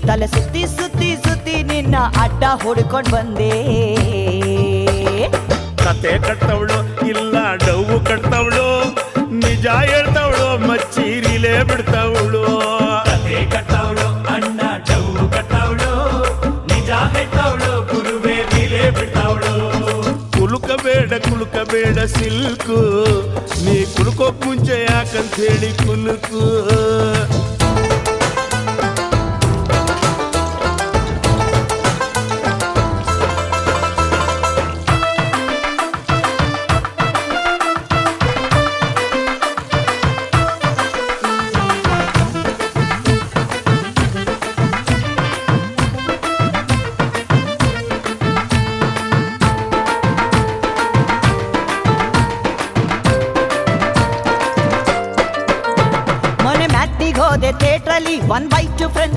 ತಲೆ ಸುತ್ತಿ ಸುತ್ತಿ ಸುತ್ತಿ ನಿನ್ನ ಅಡ್ಡ ಹೊಡ್ಕೊಂಡ್ ಬಂದೆ. ಕತೆ ಕಟ್ಟವಳು ಇಲ್ಲ ಡವ್ವು ಕಟ್ತವಳು, ನಿಜ ಹೇಳ್ತವಳು ಮಚ್ಚೀರಿಲೇ ಬಿಡ್ತವಳು. ಕತೆ ಕಟ್ಟವಳು ಅಣ್ಣ ಡವ್ವು ಕಟ್ಟವಳು, ನಿಜ ಹೇಳ್ತವಳು ಗುರುವೇ ಬೀಲೆ ಬಿಡ್ತವಳು. ಕುಲುಕಬೇಡ ಸಿಲ್ಕು, ನೀ ಕುಲ್ಕೋಕ್ ಮುಂಚೆ ಯಾಕಂತ ಹೇಳಿ ಕುಲುಕು. ಮೊನ್ನೆ ಮ್ಯಾಟ್ನಿಗೆ ಹೋದೆ ಥಿಯೇಟ್ರಲ್ಲಿ 1/2 ಫ್ರೆಂಡ್